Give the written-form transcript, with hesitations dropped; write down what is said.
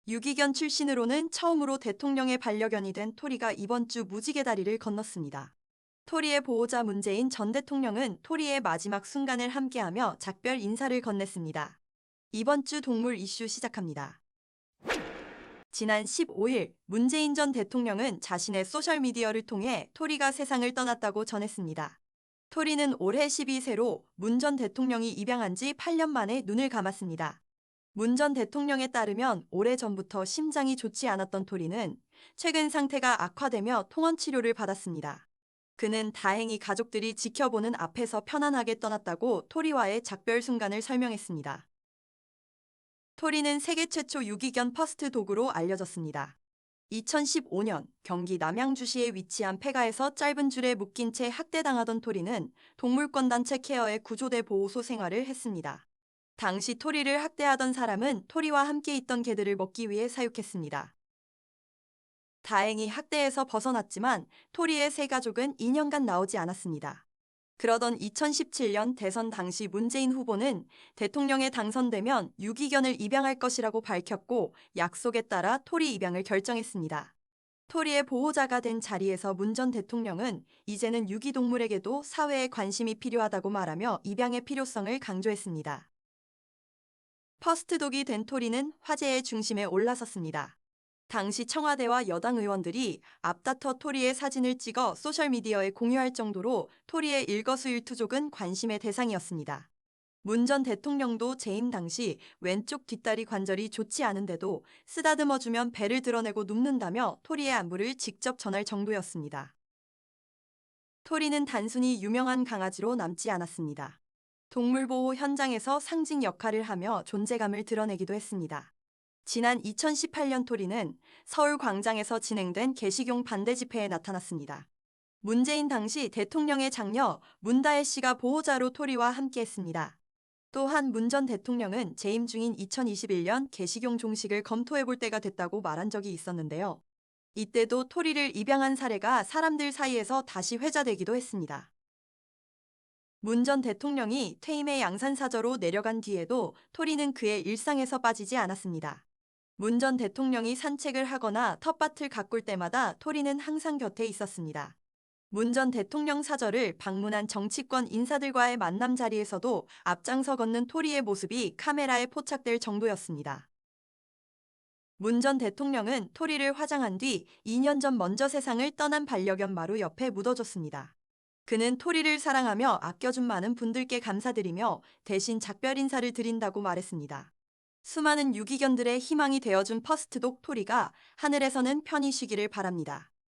유기견 출신으로는 처음으로 대통령의 반려견이 된 토리가 이번 주 무지개 다리를 건넜습니다. 토리의 보호자 문재인 전 대통령은 토리의 마지막 순간을 함께하며 작별 인사를 건넸습니다. 이번 주 동물 이슈 시작합니다. 지난 15일 문재인 전 대통령은 자신의 소셜미디어를 통해 토리가 세상을 떠났다고 전했습니다. 토리는 올해 12세로 문 전 대통령이 입양한 지 8년 만에 눈을 감았습니다. 문 전 대통령에 따르면 오래전부터 심장이 좋지 않았던 토리는 최근 상태가 악화되며 통원 치료를 받았습니다. 그는 다행히 가족들이 지켜보는 앞에서 편안하게 떠났다고 토리와의 작별 순간을 설명했습니다. 토리는 세계 최초 유기견 퍼스트 도그로 알려졌습니다. 2015년 경기 남양주시에 위치한 폐가에서 짧은 줄에 묶인 채 학대당하던 토리는 동물권 단체 케어의 구조대 보호소 생활을 했습니다. 당시 토리를 학대하던 사람은 토리와 함께 있던 개들을 먹기 위해 사육했습니다. 다행히 학대에서 벗어났지만 토리의 세 가족은 2년간 나오지 않았습니다. 그러던 2017년 대선 당시 문재인 후보는 대통령에 당선되면 유기견을 입양할 것이라고 밝혔고 약속에 따라 토리 입양을 결정했습니다. 토리의 보호자가 된 자리에서 문 전 대통령은 이제는 유기동물에게도 사회의 관심이 필요하다고 말하며 입양의 필요성을 강조했습니다. 퍼스트독이 된 토리는 화제의 중심에 올라섰습니다. 당시 청와대와 여당 의원들이 앞다퉈 토리의 사진을 찍어 소셜미디어에 공유할 정도로 토리의 일거수일투족은 관심의 대상이었습니다. 문 전 대통령도 재임 당시 왼쪽 뒷다리 관절이 좋지 않은데도 쓰다듬어주면 배를 드러내고 눕는다며 토리의 안부를 직접 전할 정도였습니다. 토리는 단순히 유명한 강아지로 남지 않았습니다. 동물보호 현장에서 상징 역할을 하며 존재감을 드러내기도 했습니다. 지난 2018년 토리는 서울 광장에서 진행된 개식용 반대 집회에 나타났습니다. 문재인 당시 대통령의 장녀 문다혜 씨가 보호자로 토리와 함께했습니다. 또한 문 전 대통령은 재임 중인 2021년 개식용 종식을 검토해볼 때가 됐다고 말한 적이 있었는데요. 이때도 토리를 입양한 사례가 사람들 사이에서 다시 회자되기도 했습니다. 문 전 대통령이 퇴임의 양산사저로 내려간 뒤에도 토리는 그의 일상에서 빠지지 않았습니다. 문 전 대통령이 산책을 하거나 텃밭을 가꿀 때마다 토리는 항상 곁에 있었습니다. 문 전 대통령 사저를 방문한 정치권 인사들과의 만남 자리에서도 앞장서 걷는 토리의 모습이 카메라에 포착될 정도였습니다. 문 전 대통령은 토리를 화장한 뒤 2년 전 먼저 세상을 떠난 반려견 마루 옆에 묻어줬습니다. 그는 토리를 사랑하며 아껴준 많은 분들께 감사드리며 대신 작별 인사를 드린다고 말했습니다. 수많은 유기견들의 희망이 되어준 퍼스트독 토리가 하늘에서는 편히 쉬기를 바랍니다.